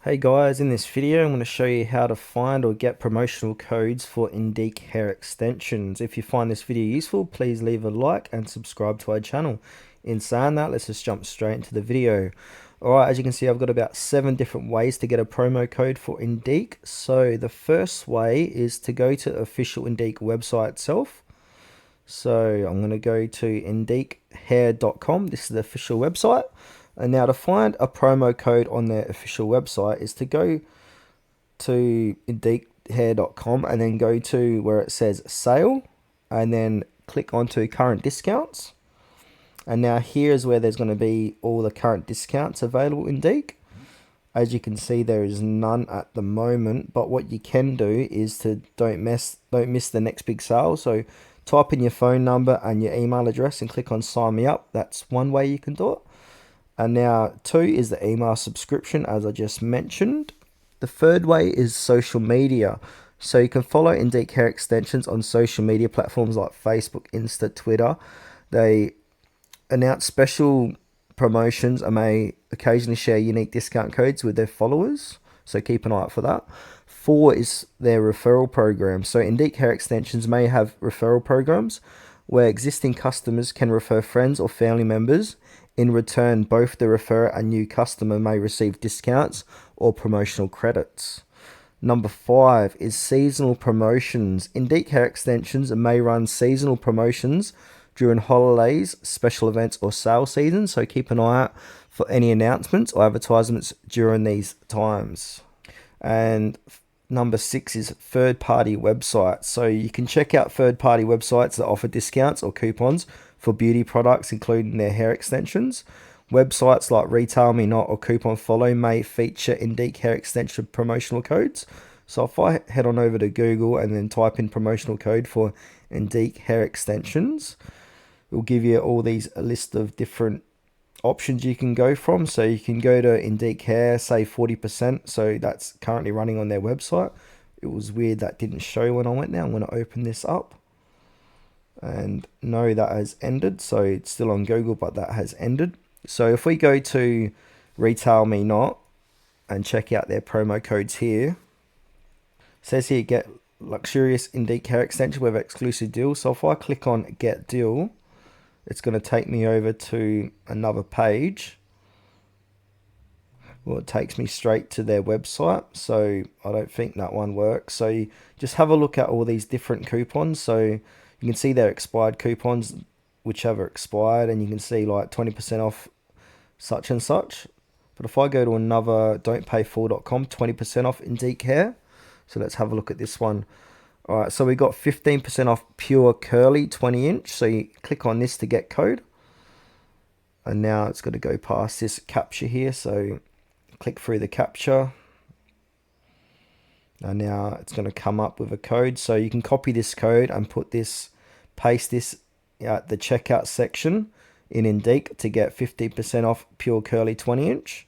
Hey guys, in this video I'm going to show you how to find or get promotional codes for Indique hair extensions. If you find this video useful, please leave a like and subscribe to our channel. In saying that, let's just jump straight into the video. Alright, as you can see, I've got about 7 different ways to get a promo code for Indique. So the first way is to go to the official Indique website itself. So I'm going to go to indiquehair.com. This is the official website. And now to find a promo code on their official website is to go to indiquehair.com and then go to where it says sale and then click onto current discounts. And now here's where there's going to be all the current discounts available in Indique. As you can see, there is none at the moment, but what you can do is to don't miss the next big sale. So type in your phone number and your email address and click on sign me up. That's one way you can do it. And now 2 is the email subscription, as I just mentioned. The third way is social media. So you can follow Indique Hair Extensions on social media platforms like Facebook, Insta, Twitter. They announce special promotions and may occasionally share unique discount codes with their followers. So keep an eye out for that. 4 is their referral program. So Indique Hair Extensions may have referral programs where existing customers can refer friends or family members. In return, both the referrer and new customer may receive discounts or promotional credits. Number 5 is seasonal promotions. Indique Hair Extensions may run seasonal promotions during holidays, special events, or sale season. So keep an eye out for any announcements or advertisements during these times. And number 6 is third-party websites. So you can check out third-party websites that offer discounts or coupons for beauty products, including their hair extensions. Websites like Retail Me Not or Coupon Follow may feature Indique hair extension promotional codes. So if I head on over to Google and then type in promotional code for Indique hair extensions, it will give you all these a list of different options you can go from. So you can go to Indique Hair, say 40%. So that's currently running on their website. It was weird that didn't show when I went there. I'm going to open this up. And no, that has ended. So it's still on Google, but that has ended. So if we go to Retail Me Not and check out their promo codes here, it says here get luxurious Indique hair extension with exclusive deal. So if I click on get deal, it's going to take me over to another page. Well, it takes me straight to their website, so I don't think that one works. So you just have a look at all these different coupons. So you can see their expired coupons, whichever expired, and you can see like 20% off such and such. But if I go to another don'tpayfull.com, 20% off Indique hair. So let's have a look at this one. All right, so we got 15% off pure curly 20-inch. So you click on this to get code. And now it's going to go past this capture here. So click through the capture. And now it's going to come up with a code. So you can copy this code and paste this at the checkout section in Indique to get 50% off pure curly 20-inch.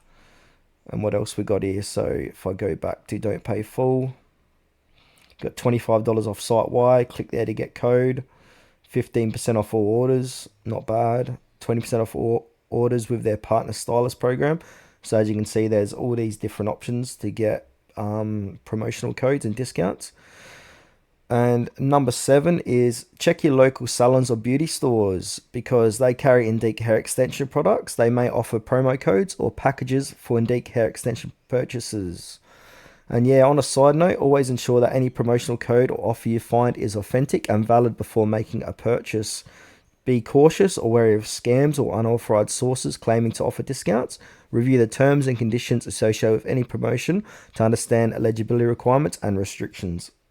And what else we got here? So if I go back to Don't Pay Full, got $25 off site Y. Click there to get code. 15% off all orders. Not bad. 20% off all orders with their partner stylist program. So as you can see, there's all these different options to get promotional codes and discounts. And number 7 is check your local salons or beauty stores because they carry Indique hair extension products. They may offer promo codes or packages for Indique hair extension purchases. And yeah, on a side note, always ensure that any promotional code or offer you find is authentic and valid before making a purchase. Be cautious or wary of scams or unauthorized sources claiming to offer discounts. Review the terms and conditions associated with any promotion to understand eligibility requirements and restrictions.